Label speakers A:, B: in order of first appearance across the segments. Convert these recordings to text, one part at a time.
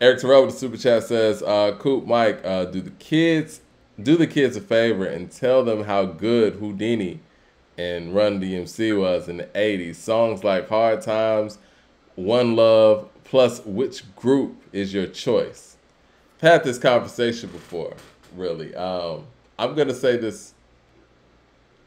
A: Eric Terrell with the super chat says, Coop Mike, do the kids a favor and tell them how good Houdini and Run DMC was in the 80s. Songs like Hard Times, One Love, plus which group is your choice? I've had this conversation before, really. I'm going to say this.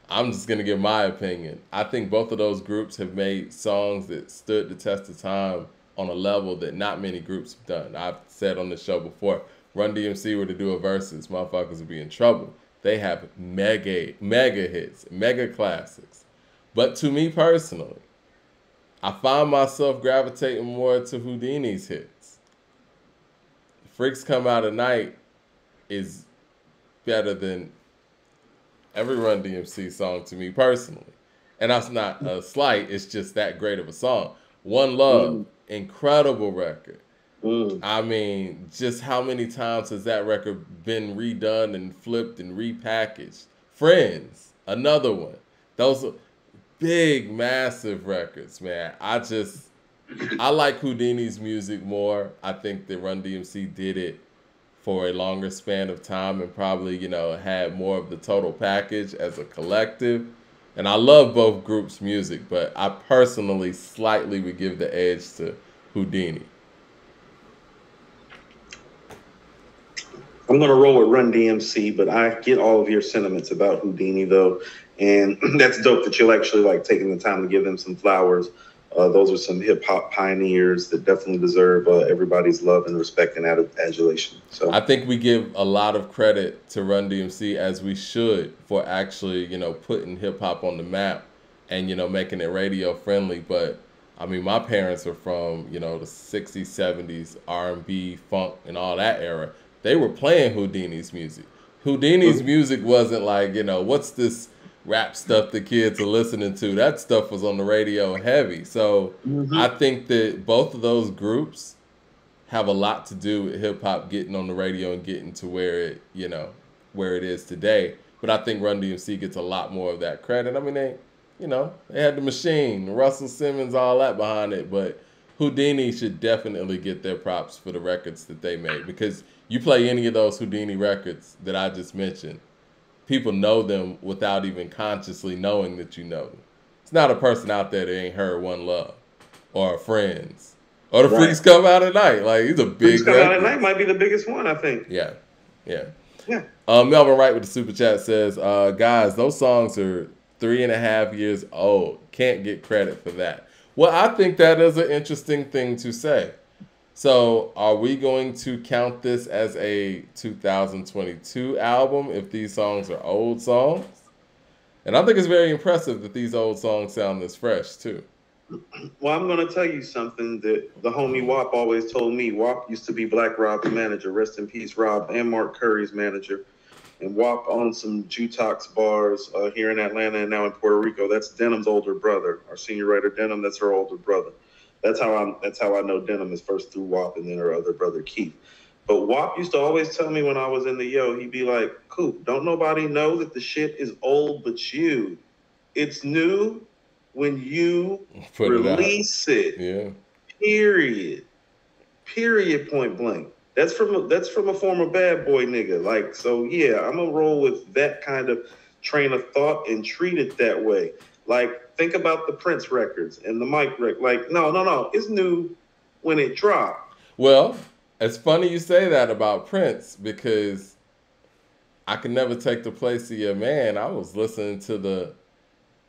A: I'm just going to give my opinion. I think both of those groups have made songs that stood the test of time on a level that not many groups have done. I've said on the show before, Run DMC were to do a versus, motherfuckers would be in trouble. They have mega hits, mega classics. But to me personally, I find myself gravitating more to Houdini's hits. Freaks Come Out at Night is better than every Run DMC song to me personally. And that's not a slight, it's just that great of a song. One Love, incredible record. I mean, just how many times has that record been redone and flipped and repackaged? Friends, another one. Those are big, massive records, man. I like Houdini's music more. I think that Run DMC did it for a longer span of time and probably, had more of the total package as a collective. And I love both groups' music, but I personally slightly would give the edge to Houdini.
B: I'm gonna roll with Run DMC, but I get all of your sentiments about Houdini though, and that's dope that you're actually like taking the time to give them some flowers. Those are some hip hop pioneers that definitely deserve everybody's love and respect and adulation. So
A: I think we give a lot of credit to Run DMC as we should for actually, putting hip hop on the map and, making it radio friendly. But I mean, my parents are from, the 60s, 70s, R&B, funk, and all that era. They were playing Houdini's music. Houdini's music wasn't like, what's this rap stuff the kids are listening to? That stuff was on the radio heavy. So I think that both of those groups have a lot to do with hip hop getting on the radio and getting to where it is today. But I think Run DMC gets a lot more of that credit. I mean, they had the machine, Russell Simmons, all that behind it. But Houdini should definitely get their props for the records that they made, because you play any of those Houdini records that I just mentioned, people know them without even consciously knowing that you know them. It's not a person out there that ain't heard One Love or Friends or The Freaks Come Out at Night. Like, he's a big
B: Freaks Come Out at Night might be the biggest one, I think.
A: Yeah. Melvin Wright with the super chat says, guys, those songs are 3.5 years old. Can't get credit for that. Well, I think that is an interesting thing to say. So are we going to count this as a 2022 album if these songs are old songs? And I think it's very impressive that these old songs sound this fresh too.
B: Well, I'm going to tell you something that the homie WAP always told me. WAP used to be Black Rob's manager. Rest in peace, Rob, and Mark Curry's manager. And WAP owns some Jukebox bars here in Atlanta and now in Puerto Rico. That's Denim's older brother. Our senior writer, Denim, that's her older brother. That's how I know Denim is first through WAP and then her other brother, Keith. But WAP used to always tell me when I was in the he'd be like, Coop, don't nobody know that the shit is old but you. It's new when you release it.
A: Yeah.
B: Period. Point blank. That's from a former bad boy nigga. Like, so yeah, I'm gonna roll with that kind of train of thought and treat it that way. Like, think about the Prince records and the Mike record. Like, no, it's new when it dropped.
A: Well, it's funny you say that about Prince, because I Can Never Take the Place of Your Man, I was listening to the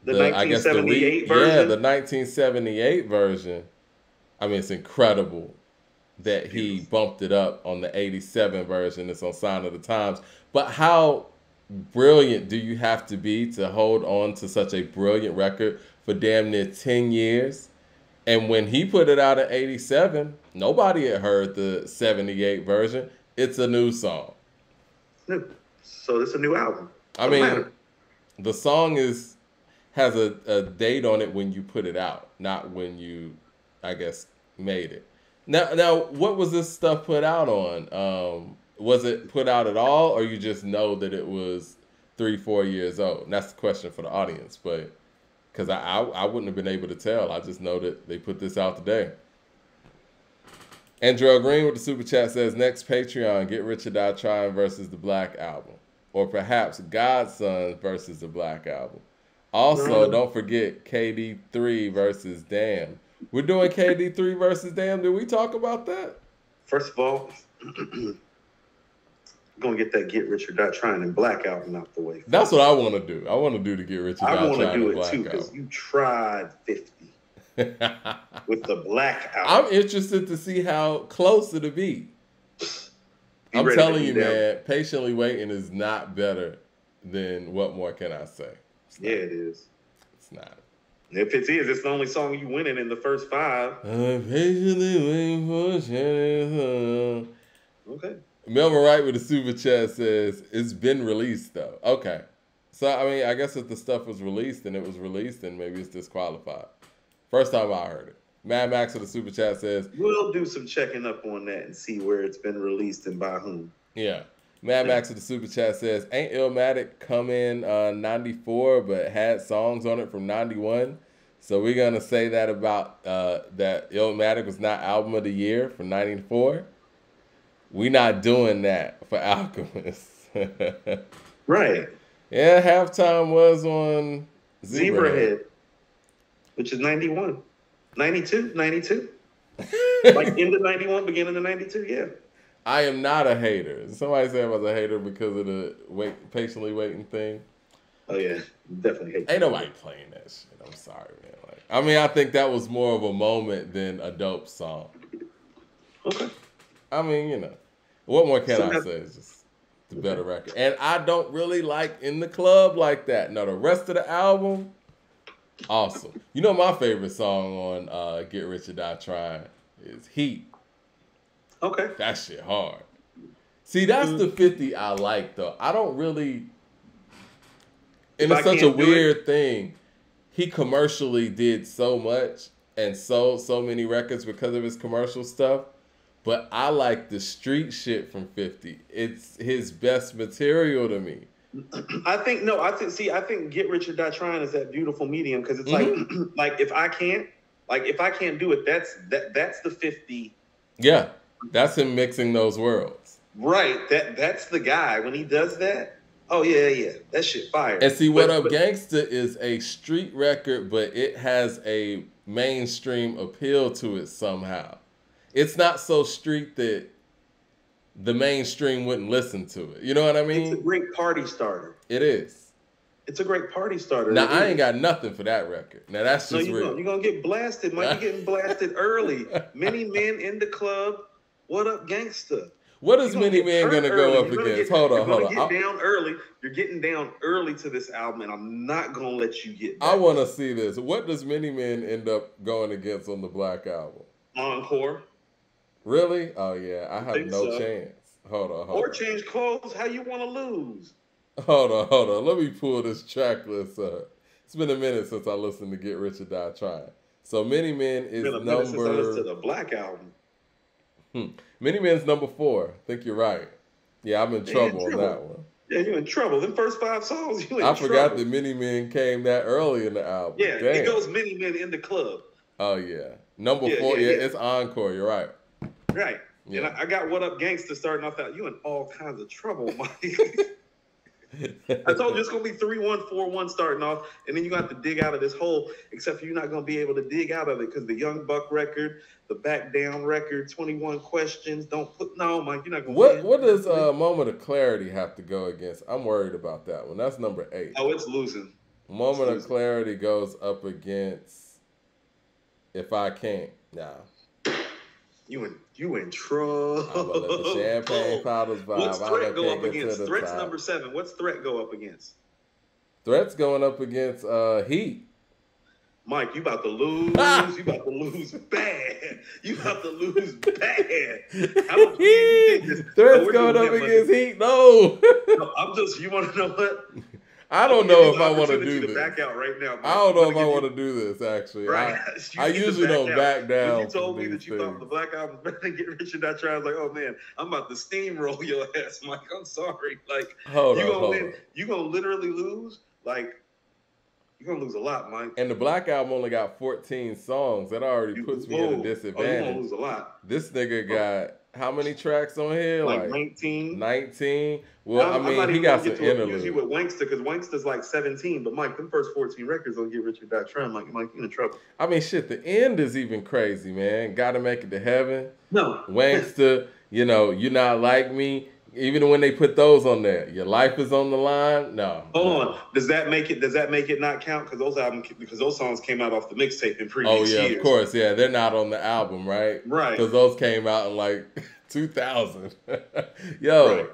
B: 1978 version?
A: Yeah, the 1978 version. I mean, it's incredible that he bumped it up on the 87 version. It's on Sign of the Times. But how brilliant do you have to be to hold on to such a brilliant record for damn near 10 years? And when he put it out in 87, nobody had heard the 78 version. It's a new song.
B: So it's a new album.
A: I mean, the song has a date on it when you put it out, not when you, I guess, made it. Now, what was this stuff put out on? Was it put out at all, or you just know that it was 3-4 years old? And that's the question for the audience, but because I wouldn't have been able to tell. I just know that they put this out today. Andrew Green with the super chat says, next Patreon, Get Rich or Die Tryin versus the Black Album. Or perhaps Godson versus the Black Album. Also, don't forget KD3 versus Damn. We're doing KD3 versus Damn. Did we talk about that?
B: First of all, gonna get that Get Rich or Die Tryin and Black album out the way first.
A: That's what I want to do. I want to do the Get Rich or Die Tryin.
B: I want to do it too because you tried 50 with the Black album.
A: I'm interested to see how close it'll be. I'm telling you, man, patiently waiting is not better than What More Can I Say?
B: Yeah, it is.
A: It's not.
B: If it is, it's the only song you winning in the first 5.
A: I'm patiently waiting for Shannon.
B: Okay.
A: Melvin Wright with the super chat says, it's been released, though. Okay. So, I mean, I guess if the stuff was released and it was released, then maybe it's disqualified. First time I heard it. Mad Max with the super chat says,
B: we'll do some checking up on that and see where it's been released and by whom.
A: Yeah. Mad Max with the super chat says, ain't Illmatic come in 94 but had songs on it from 91? So we're going to say that about that Illmatic was not album of the year for 94. We not doing that for Alchemist.
B: Right.
A: Yeah, Halftime was on
B: Zebrahead, which is 91. 92? Like end of 91, beginning of 92, yeah.
A: I am not a hater. Somebody said I was a hater because of the patiently waiting thing.
B: Oh, yeah. Definitely hate
A: Ain't nobody playing that shit. I'm sorry, man. Like, I mean, I think that was more of a moment than a dope song.
B: Okay.
A: I mean, you know. What more can I say? It's just the better record. And I don't really like In the Club like that. No, the rest of the album, awesome. You know my favorite song on Get Rich or Die Tryin is Heat.
B: Okay.
A: That shit hard. See, that's the 50 I like, though. I don't really... And it's such a weird thing. He commercially did so much and sold so many records because of his commercial stuff. But I like the street shit from 50. It's his best material to me.
B: I think Get Rich or Die Tryin is that beautiful medium because it's like if I can't do it, that's the 50.
A: Yeah, that's him mixing those worlds.
B: Right, that's the guy when he does that. Oh yeah, that shit fire.
A: And see, What Up Gangsta is a street record, but it has a mainstream appeal to it somehow. It's not so street that the mainstream wouldn't listen to it. You know what I mean?
B: It's a great party starter.
A: It is.
B: It's a great party starter.
A: Now, I ain't got nothing for that record. Now, that's just real.
B: You're going to get blasted, man. You're getting blasted early. Many Men in the Club. What Up Gangsta?
A: What is Many Men going to go up against? Hold on.
B: You're getting down early to this album, and I'm not going to let you get
A: I want to see this. What does Many Men end up going against on the Black Album?
B: Encore.
A: Really? Oh, yeah. I have no chance. Hold on.
B: Or Change Clothes. How you want to lose?
A: Hold on. Let me pull this track list up. It's been a minute since I listened to Get Rich or Die Tryin. So Many Men is number...
B: Since I listened to the Black Album.
A: Many Men's number 4. I think you're right. Yeah, I'm in trouble on that one.
B: Yeah, you're in trouble. Them first 5 songs, you in trouble.
A: I forgot that Many Men came that early in the album.
B: Yeah, it goes Many Men in the Club.
A: Oh, yeah. Number 4, it's Encore. You're right.
B: Right. Yeah. And I got What Up Gangsta starting off that. You in all kinds of trouble, Mike. I told you it's going to be 3-1, 4-1 starting off, and then you got to dig out of this hole, except for you're not going to be able to dig out of it because the Young Buck record, the Back Down record, 21 Questions, no, Mike, you're not going to
A: What does Moment of Clarity have to go against? I'm worried about that one. That's number 8.
B: Oh, it's losing.
A: Moment of Clarity goes up against If I Can't. Nah.
B: You in trouble.
A: I'm gonna let the Champagne Powders vibe.
B: What's Threat go up against? Threat's number 7. What's Threat go up against?
A: Threat's going up against Heat.
B: Mike, you about to lose. You about to lose bad. You about to lose bad. How much do you think this?
A: Threat's going up against Heat. No.
B: You want to know what?
A: I don't know if I want to do this.
B: Back out right now.
A: I don't know if I want to do this, actually. Right. I usually don't back down.
B: When you told me that you thought the Black Album was better than Get Rich or Die Tryin, I was like, oh, man, I'm about to steamroll your ass, Mike. I'm sorry. Like, you're going to literally lose. Like, You're gonna lose a lot, Mike.
A: And the Black Album only got 14 songs. That already puts me at a disadvantage.
B: Oh, you're gonna lose a lot.
A: This nigga got how many tracks on here?
B: Like 19.
A: 19. Well, I mean, he got some interludes.
B: Usually with Wankster, because Wankster's like 17. But Mike, them first 14 records don't Get Rich or Die Trying. Mike, you're in trouble.
A: I mean, shit, the end is even crazy, man. Gotta Make It to Heaven.
B: No.
A: Wankster, you know, You Not Like Me. Even when they put those on there, Your Life Is on the Line. No.
B: Hold on. Does that make it not count? Because those songs came out off the mixtape in previous years.
A: Oh yeah, of course. Yeah, they're not on the album, right?
B: Right.
A: Because those came out in like 2000. Yo.
B: Right.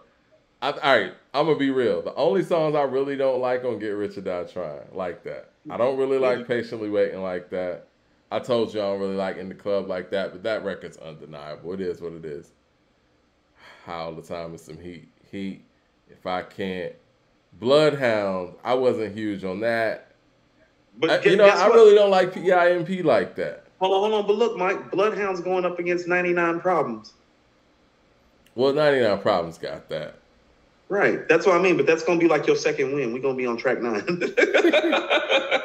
A: All right, I'm gonna be real. The only songs I really don't like on Get Rich or Die Trying like that. I don't really like Patiently Waiting like that. I told you I don't really like In the Club like that, but that record's undeniable. It is what it is. All the time is some heat. If I can't. Bloodhound, I wasn't huge on that. But I really don't like PIMP like that.
B: Hold on. But look, Mike, Bloodhound's going up against 99 Problems.
A: Well, 99 Problems got that.
B: Right. That's what I mean. But that's going to be like your second win. We're going to be on track 9.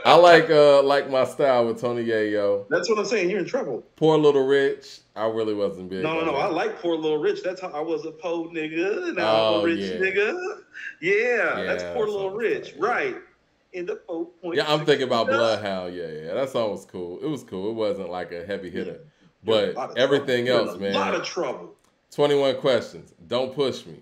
A: I like My Style with Tony Yayo.
B: That's what I'm saying. You're in trouble.
A: Poor Little Rich. I really wasn't big.
B: No. I like Poor Little Rich. That's how I was a poor nigga. Now I'm a rich nigga. Yeah, that's Poor Little Rich. Right. In the 4.6.
A: Yeah, I'm thinking about Bloodhound. Yeah. That song was cool. It was cool. It wasn't like a heavy hitter. But everything else, man.
B: A lot of trouble.
A: 21 Questions. Don't Push Me.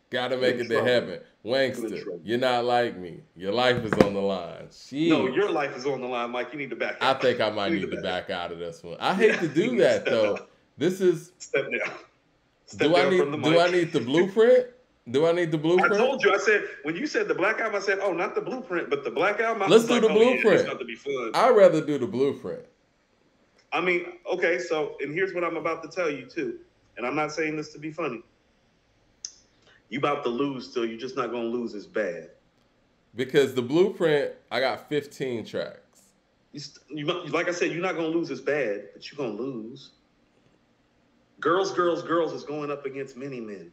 A: Gotta Make It to Heaven. Wankster. You're Not Like Me. Your Life Is on the Line. Jeez.
B: No, your life is on the line, Mike. You need to back out.
A: I think I might need to back out of this one. I hate to do that though. This is
B: step down.
A: Do I need the blueprint? Do I need the blueprint?
B: I told you. I said when you said the Black Album, I said, "Oh, not the blueprint, but the Black Album."
A: Let's do the blueprint.
B: Yeah, it's got to be fun.
A: I'd rather do the blueprint.
B: I mean, okay. So, and here's what I'm about to tell you too, and I'm not saying this to be funny. You about to lose, still. You're just not gonna lose as bad.
A: Because the blueprint, I got 15 tracks.
B: You like I said, you're not gonna lose as bad, but you're gonna lose. Girls is going up against Many Men.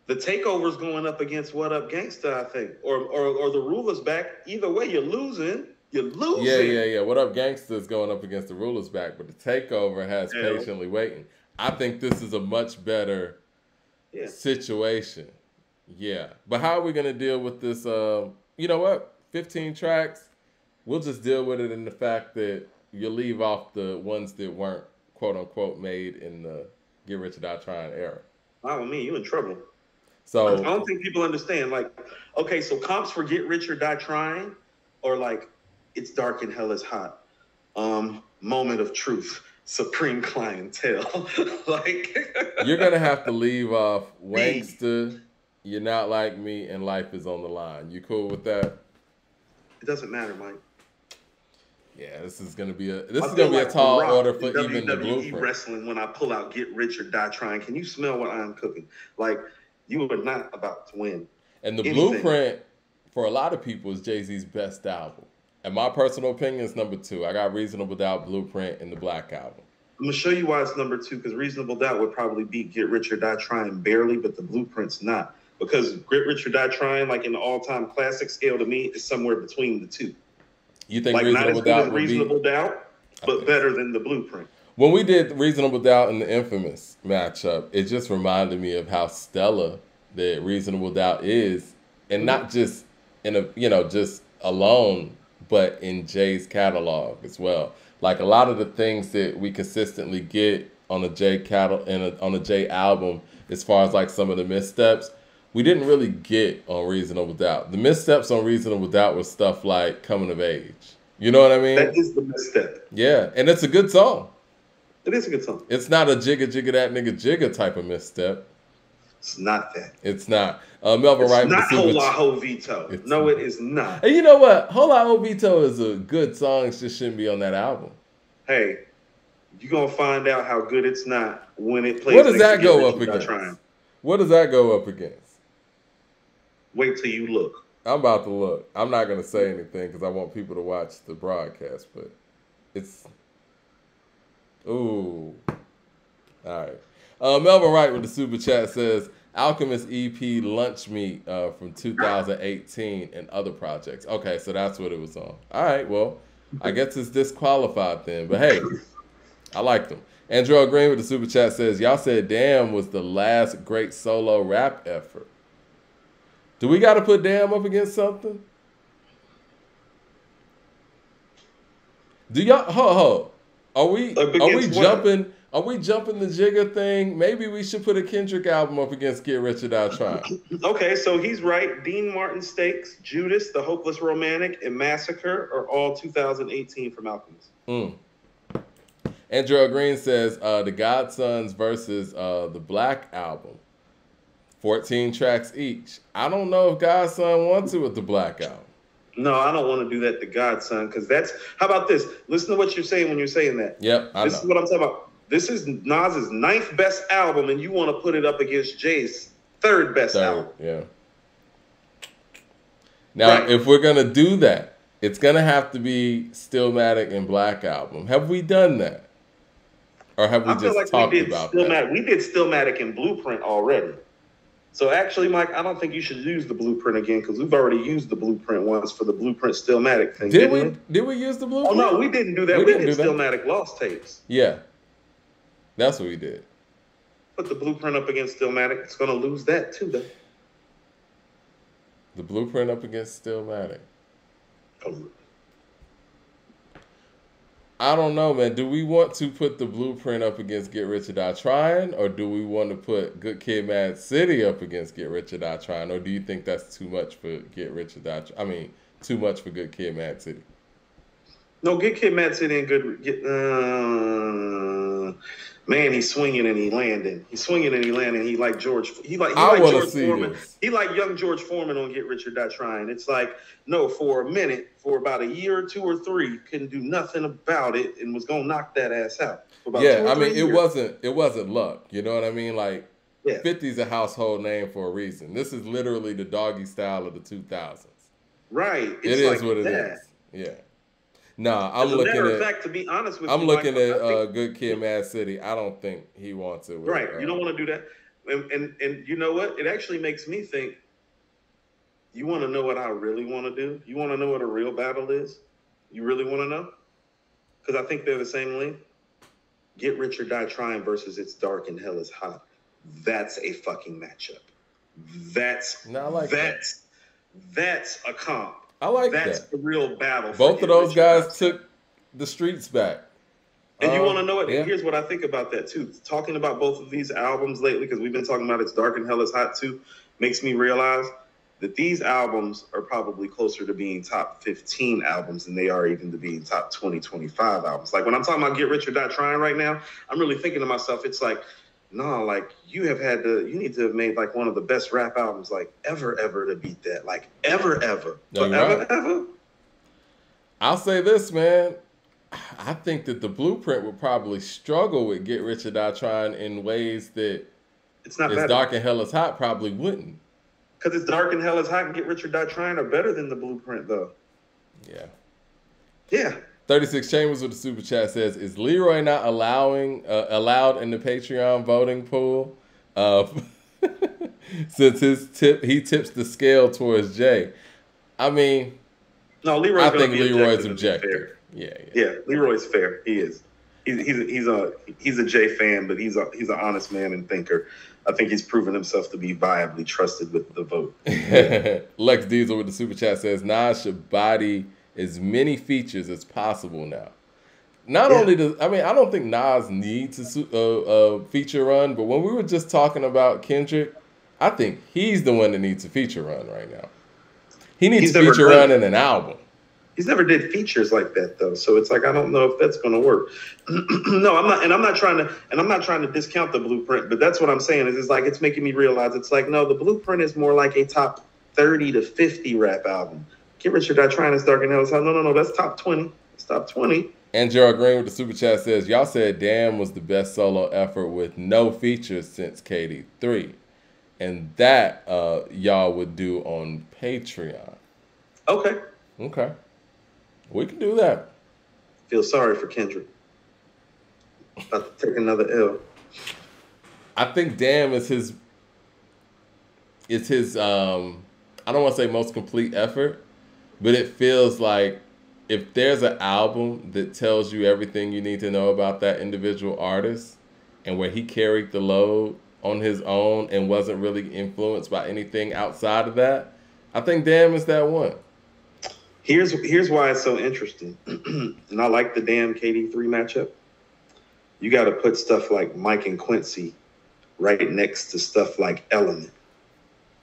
B: The Takeover's going up against What Up Gangsta, I think, or the Ruler's Back. Either way, you're losing. You're losing.
A: Yeah. What Up Gangsta's going up against the Ruler's Back, but the Takeover has Patiently Waiting. I think this is a much better situation. Yeah. But how are we going to deal with this? You know what? 15 tracks. We'll just deal with it in the fact that you leave off the ones that weren't, quote unquote, made in the Get Rich or Die Trying era.
B: Wow, me, you in trouble.
A: So
B: I don't think people understand. Like, okay, so comps for Get Rich or Die Trying, or like It's Dark and Hell is Hot, Moment of Truth, Supreme Clientele. Like
A: you're gonna have to leave off Wankster, You're Not Like Me, and Life Is on the Line. You cool with that?
B: It doesn't matter, Mike.
A: Yeah, this is gonna be a tall order for even the
B: WWE
A: blueprint.
B: Wrestling when I pull out Get Rich or Die Trying. Can you smell what I'm cooking? Like, you are not about to win.
A: And the blueprint for a lot of people is Jay-Z's best album. And my personal opinion is number 2. I got Reasonable Doubt, Blueprint, and the Black Album.
B: I'm gonna show you why it's number 2, because Reasonable Doubt would probably beat Get Rich or Die Trying barely, but the Blueprint's not. Because Get Rich or Die Trying, like in the all-time classic scale to me, is somewhere between the two.
A: You think
B: like
A: Reasonable
B: not as good
A: Doubt
B: as Reasonable Doubt, but better than the Blueprint.
A: When we did Reasonable Doubt in the Infamous matchup, it just reminded me of how stellar that Reasonable Doubt is, and not just in a just alone, but in Jay's catalog as well. Like a lot of the things that we consistently get on a on a Jay album, as far as like some of the missteps, we didn't really get on Reasonable Doubt. The missteps on Reasonable Doubt was stuff like Coming of Age. You know what I mean?
B: That is the misstep.
A: Yeah, and it's a good song.
B: It is a good song.
A: It's not a jigga jigga that nigga jigga type of misstep.
B: It's not that.
A: It's not. Melvin Wright.
B: It's not Hola Ho Vito. No, it is not.
A: And you know what? Hola Ho Vito is a good song. It just shouldn't be on that album.
B: Hey, you're going to find out how good it's not when it plays.
A: What does that go up against? What does that go up against?
B: Wait till you look.
A: I'm about to look. I'm not going to say anything because I want people to watch the broadcast, but it's... Ooh. All right. Melvin Wright with the super chat says, Alchemist EP Lunch Meat from 2018 and other projects. Okay, so that's what it was on. All right, well, I guess it's disqualified then. But hey, I like them. Andrew Green with the super chat says, y'all said Damn was the last great solo rap effort. Do we got to put Damn up against something? Do y'all, Are we jumping? Are we jumping the Jigga thing? Maybe we should put a Kendrick album up against Get Rich or Die Trying.
B: Okay, so he's right. Dean Martin Stakes, Judas, The Hopeless Romantic, and Massacre are all 2018 from Alchemist.
A: Andrew Green says the Godsons versus the Black album, 14 tracks each. I don't know if Godson wants it with the Black album.
B: No, I don't want to do that to Godson because that's. How about this? Listen to what you're saying when you're saying that.
A: Yep,
B: This is what I'm talking about. This is Nas's 9th best album, and you want to put it up against Jay's 3rd best album.
A: Yeah. Now, if we're gonna do that, it's gonna have to be Stillmatic and Black album. Have we done that, or have we just talked about that?
B: We did Stillmatic and Blueprint already. So actually, Mike, I don't think you should use the Blueprint again because we've already used the Blueprint once for the Blueprint Stillmatic thing.
A: Did we? Did we use the Blueprint?
B: Oh no, we didn't do that. We did Stillmatic Lost tapes.
A: Yeah, that's what we did.
B: Put the Blueprint up against Stillmatic. It's going to lose that too, though.
A: The Blueprint up against Stillmatic. I don't know, man. Do we want to put the Blueprint up against Get Rich or Die Trying, or do we want to put Good Kid, Mad City up against Get Rich or Die Trying, or do you think that's too much for Get Rich or Die? Too much for Good Kid, Mad City.
B: No, Good Kid, Mad City and man, he's swinging and he landing. He's swinging and he landing. He like George. He like George Foreman.
A: This.
B: He like young George Foreman on Get Rich or Die Trying. It's like, no, for a minute, for about a year or 2 or 3, couldn't do nothing about it and was gonna knock that ass out.
A: Yeah, I mean, it wasn't luck. You know what I mean? Like, 50's a household name for a reason. This is literally the Doggy Style of the 2000s.
B: Right.
A: It is what it is. Yeah. Nah, I'm looking at.
B: Fact, to be honest with
A: I'm
B: you,
A: looking at Good Kid, Mad City. I don't think he wants it.
B: Right, you don't want to do that, and you know what? It actually makes me think. You want to know what I really want to do? You want to know what a real battle is? You really want to know? Because I think they're the same length. Get Rich or Die Trying versus It's Dark and Hell is Hot. That's a fucking matchup. That's a comp.
A: I like
B: That's
A: that.
B: the real battle.
A: Both of those guys took the streets back.
B: And you want to know what? Yeah. Here's what I think about that too. Talking about both of these albums lately, because we've been talking about It's Dark and Hell is Hot too, makes me realize that these albums are probably closer to being top 15 albums than they are even to being top 20, 25 albums. Like when I'm talking about Get Rich or Die Trying right now, I'm really thinking to myself, it's like, no, like you need to have made like one of the best rap albums like ever to beat that. Like ever. Ever.
A: I'll say this, man. I think that the Blueprint would probably struggle with Get Rich or Die Trying in ways that It's Dark and Hell is Hot probably wouldn't.
B: Because It's Dark and Hell is Hot and Get Rich or Die Trying are better than the Blueprint, though.
A: Yeah.
B: Yeah.
A: 36 Chambers with the super chat says, is Leroy not allowed in the Patreon voting pool? Since he tips the scale towards Jay. I mean,
B: no, I think
A: Leroy's objective.
B: Yeah, Leroy's fair. He is. He's a Jay fan, but he's an honest man and thinker. I think he's proven himself to be viably trusted with the vote.
A: Lex Diesel with the super chat says, Nas should body as many features as possible now. Not only does, I don't think Nas needs a feature run, but when we were just talking about Kendrick, I think he's the one that needs a feature run right now. He needs a feature run in an album.
B: He's never did features like that though, so it's like I don't know if that's going to work. No, I'm not, and I'm not trying to discount the Blueprint, but that's what I'm saying is it's like it's making me realize it's like no, the Blueprint is more like a top 30 to 50 rap album. Get Rich or Die Trying is Dark and Hell is Hot. No, that's top 20. It's top 20.
A: And Gerald Green with the super chat says, y'all said Damn was the best solo effort with no features since KD3. And that y'all would do on Patreon.
B: Okay.
A: We can do that.
B: Feel sorry for Kendrick. About to take another L.
A: I think Damn is his it's his I don't want to say most complete effort, but it feels like if there's an album that tells you everything you need to know about that individual artist and where he carried the load on his own and wasn't really influenced by anything outside of that, I think Damn is that one.
B: Here's why it's so interesting, and I like the Damn KD3 matchup. You got to put stuff like Mike and Quincy right next to stuff like Element.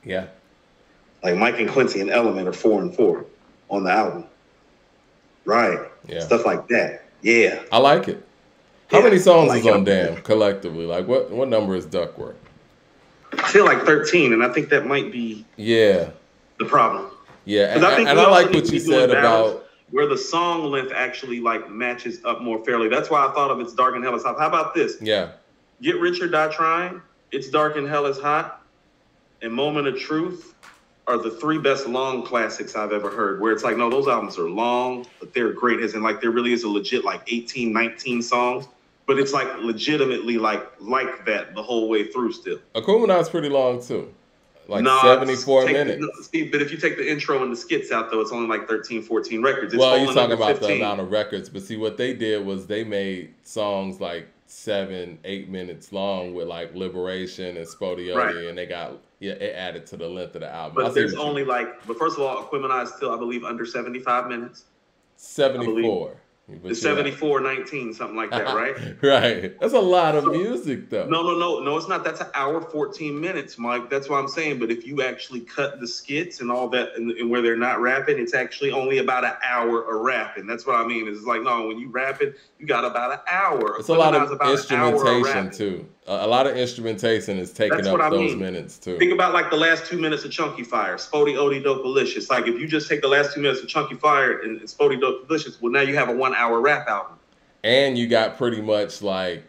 A: Yeah.
B: Like Mike and Quincy and Element are 4 and 4 on the album. Right.
A: Yeah.
B: Stuff like that. Yeah.
A: I like it. How many songs is on Damn collectively? Like what number is Duckworth?
B: I feel like 13, and I think that might be the problem.
A: Yeah, and I like what you said about
B: where the song length actually like matches up more fairly. That's why I thought of It's Dark and Hell is Hot. How about this?
A: Yeah.
B: Get Rich or Die Trying, It's Dark and Hell is Hot, and Moment of Truth are the 3 best long classics I've ever heard, where it's like, no, those albums are long, but they're great. As in, like, there really is a legit, like, 18, 19 songs, but it's, like, legitimately, like that the whole way through still.
A: Akumanai's pretty long, too. Like 74 minutes.
B: See, but if you take the intro and the skits out, though, it's only like 13, 14 records.
A: Well, you're talking about 15. The amount of records, but see, what they did was they made songs like 7, 8 minutes long with like Liberation and Spodioti, and they got it added to the length of the album.
B: But there's only but first of all, Aquemini is still, I believe, under 75 minutes.
A: 74.
B: It's 74-19, something like that, right?
A: Right. That's a lot of music, though.
B: No, it's not. That's an hour, 14 minutes, Mike. That's what I'm saying. But if you actually cut the skits and all that, and where they're not rapping, it's actually only about an hour of rapping. That's what I mean. It's like, no, when you rapping, you got about an hour.
A: It's a lot of instrumentation, too. A lot of instrumentation is taking up those minutes, too.
B: Think about, like, the last 2 minutes of Chunky Fire, Spody, Odie, Dopalicious. Like, if you just take the last 2 minutes of Chunky Fire and Spody, Dopalicious, well, now you have a 1 hour rap album.
A: And you got pretty much, like,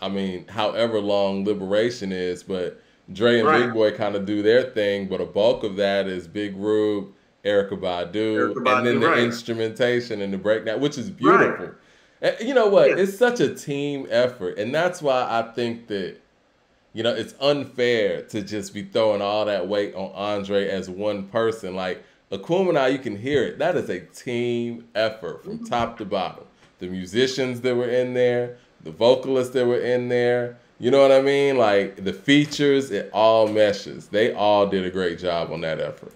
A: I mean, however long Liberation is, but Dre and Big Boy kind of do their thing, but a bulk of that is Big Rube, Erykah Badu, and then the instrumentation and the breakdown, which is beautiful. Right. You know what? Yeah. It's such a team effort, and that's why I think that, you know, it's unfair to just be throwing all that weight on Andre as one person. Like, Aquemini, you can hear it. That is a team effort from top to bottom. The musicians that were in there, the vocalists that were in there, you know what I mean? Like, the features, it all meshes. They all did a great job on that effort.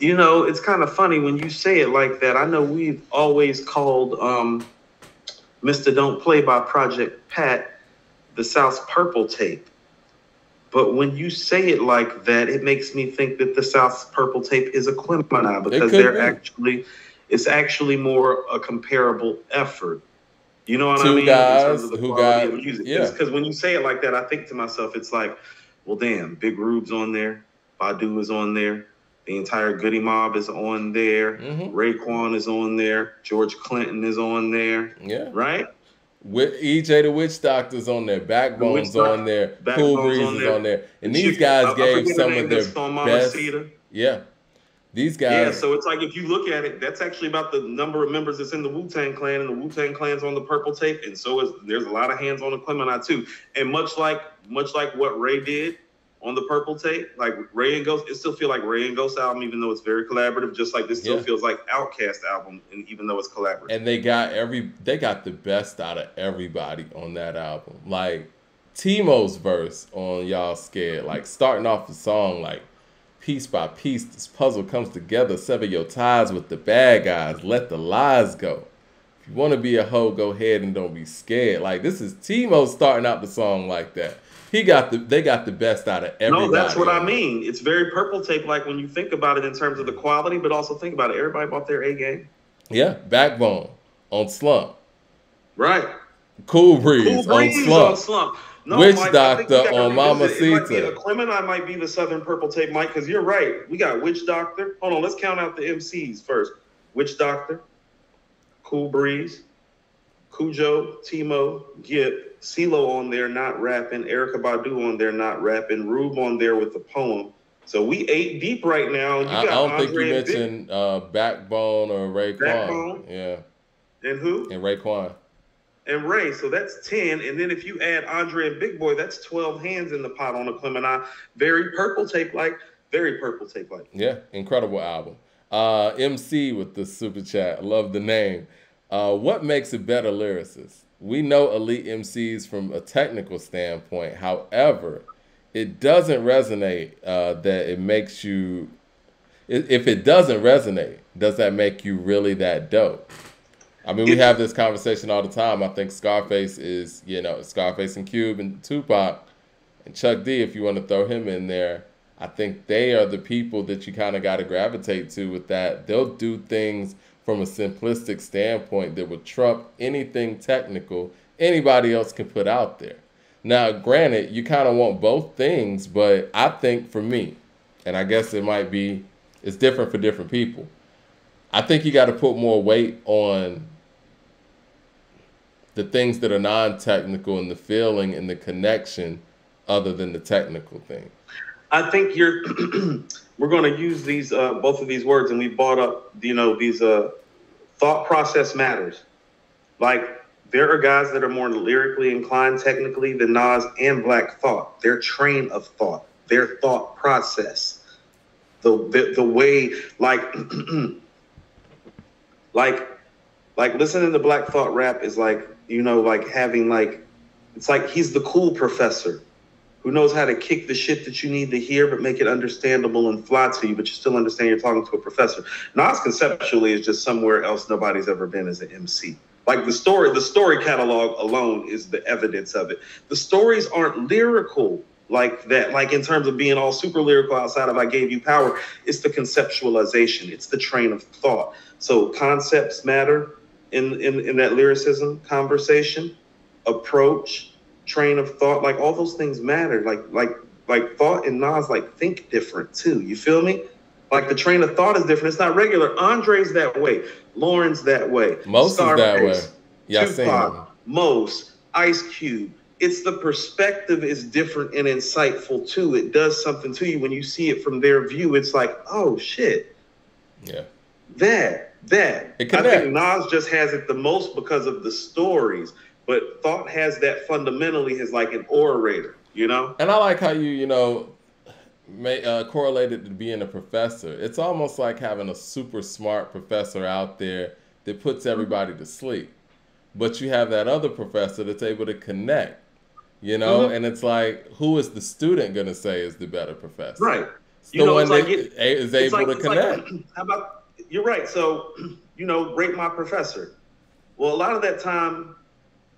B: You know, it's kind of funny when you say it like that. I know we've always called Mr. Don't Play by Project Pat the South's Purple Tape. But when you say it like that, it makes me think that the South's Purple Tape is Aquemini, because it's actually more a comparable effort. You know what I mean?
A: Two guys who got
B: music. Because when you say it like that, I think to myself, it's like, well, damn, Big Rube's on there, Badu is on there. The entire Goody Mob is on there. Mm-hmm. Raekwon is on there. George Clinton is on there.
A: Yeah.
B: Right?
A: With EJ the Witch Doctor's on there. Backbone's on there. Cool Breeze is on there. And these guys gave some of their best. Yeah. These guys.
B: Yeah, so it's like, if you look at it, that's actually about the number of members that's in the Wu-Tang Clan, and the Wu-Tang Clan's on the Purple Tape, and there's a lot of hands on Aquemini too. And much like what Ray did on the Purple Tape, like Ray and Ghost, it still feels like Ray and Ghost album, even though it's very collaborative, just like this still feels like Outkast album, and even though it's collaborative.
A: And they got the best out of everybody on that album. Like Timo's verse on Y'all Scared, like starting off the song, like piece by piece, this puzzle comes together, sever your ties with the bad guys, let the lies go. If you want to be a hoe, go ahead and don't be scared. Like, this is Timo starting out the song like that. They got the best out of everybody.
B: No, that's what I mean. It's very Purple Tape, like when you think about it in terms of the quality, but also think about it. Everybody bought their A game.
A: Yeah, Backbone on Slump.
B: Right.
A: Cool Breeze on Slump.
B: No,
A: Witch
B: Mike,
A: Doctor on Mamacita.
B: Aquemini might be the Southern Purple Tape, Mike, because you're right. We got Witch Doctor. Hold on, let's count out the MCs first. Witch Doctor, Cool Breeze, Cujo, Timo, Gipp, CeeLo on there not rapping, Erykah Badu on there not rapping, Rube on there with the poem. So we 8 deep right now.
A: I don't think you mentioned Backbone or Raekwon.
B: Backbone?
A: Yeah.
B: And who?
A: And Raekwon.
B: and Ray. So that's 10. And then if you add Andre and Big Boy, that's 12 hands in the pot on a Clemini. Very purple tape like. Very purple tape like.
A: Yeah, incredible album. MC with the super chat. I love the name. What makes a better lyricist? We know elite MCs from a technical standpoint. However, it doesn't resonate that it makes you. If it doesn't resonate, does that make you really that dope? I mean, we have this conversation all the time. I think Scarface is, Scarface and Cube and Tupac and Chuck D, if you want to throw him in there. I think they are the people that you kind of got to gravitate to with that. They'll do things from a simplistic standpoint that would trump anything technical anybody else can put out there. Now, granted, you kind of want both things, but I think for me, and I guess it's different for different people, I think you got to put more weight on the things that are non-technical and the feeling and the connection other than the technical thing.
B: I think we're going to use these both of these words, and we brought up these thought process matters. Like there are guys that are more lyrically inclined technically than Nas and Black Thought. Their train of thought, their thought process, the way like listening to Black Thought rap is like having it's like he's the cool professor who knows how to kick the shit that you need to hear, but make it understandable and fly to you, but you still understand you're talking to a professor. Nas conceptually is just somewhere else nobody's ever been as an MC. Like the story catalog alone is the evidence of it. The stories aren't lyrical like that, like in terms of being all super lyrical outside of I Gave You Power. It's the conceptualization. It's the train of thought. So concepts matter in that lyricism conversation, approach, train of thought, like all those things matter. Like Thought and Nas think different too. You feel me? Like the train of thought is different. It's not regular. Andre's that way. Lauren's that way.
A: Most Scarface, is that way. Yeah,
B: Tupac, Most, Ice Cube. It's the perspective is different and insightful too. It does something to you when you see it from their view. It's like, oh shit.
A: Yeah.
B: That. I think Nas just has it the most because of the stories. But Thought has that fundamentally as like an orator, And
A: I like how you correlated to being a professor. It's almost like having a super smart professor out there that puts everybody to sleep. But you have that other professor that's able to connect, And it's like, who is the student going to say is the better professor?
B: Right.
A: It's the one that is able to connect.
B: How about, you're right. So, rate my professor. Well, a lot of that time,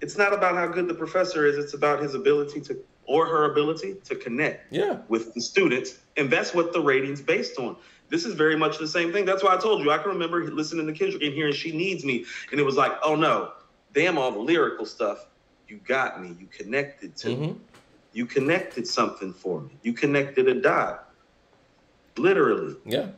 B: it's not about how good the professor is. It's about his ability or her ability to connect with the students. And that's what the rating's based on. This is very much the same thing. That's why I told you, I can remember listening to Kendrick and hearing She Needs Me. And it was like, oh no, damn all the lyrical stuff. You got me. You connected to me. You connected something for me. You connected a dot. Literally.
A: Yeah.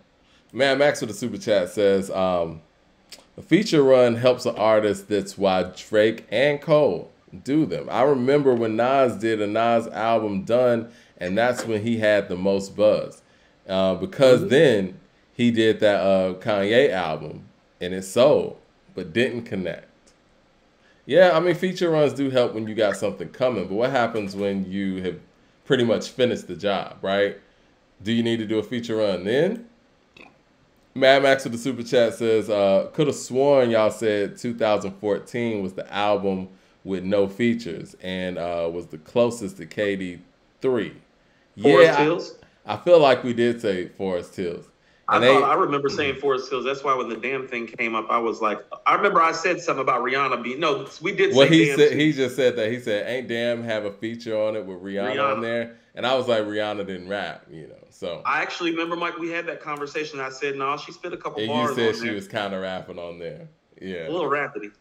A: Man, Max with the super chat says, a feature run helps an artist. That's why Drake and Cole do them. I remember when Nas did a Nas album Done, and that's when he had the most buzz. Because then he did that Kanye album, and it sold, but didn't connect. Yeah, I mean, feature runs do help when you got something coming, but what happens when you have pretty much finished the job, right? Do you need to do a feature run then? Mad Max with the super chat says, could have sworn y'all said 2014 was the album with no features and was the closest to KD 3.
B: Forest Hills?
A: I feel like we did say Forest Hills.
B: I remember saying Forest Hills. That's why when the damn thing came up, I was like, I remember I said something about Rihanna being, no, we did say damn.
A: He just said that. He said, ain't Damn have a feature on it with Rihanna on there? And I was like, Rihanna didn't rap, So
B: I actually remember, Mike, we had that conversation. I said, no, she spit a couple bars on
A: there. You
B: said
A: she was kind of rapping on there. Yeah.
B: A little rapidy.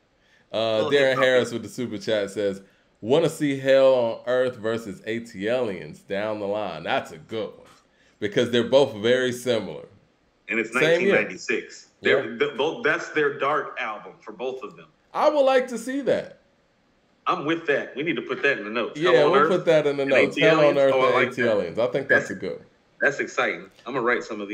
A: Darren Harris with the super chat says, want to see Hell on Earth versus ATLiens down the line. That's a good one because they're both very similar.
B: And it's 1996. That's their dark album for both of them.
A: I would like to see that.
B: I'm with that. We need to put that in the notes.
A: Yeah, we'll put that in the notes. Hell on Earth and ATLiens. I think that's a good one.
B: That's exciting. I'm going to write some of these.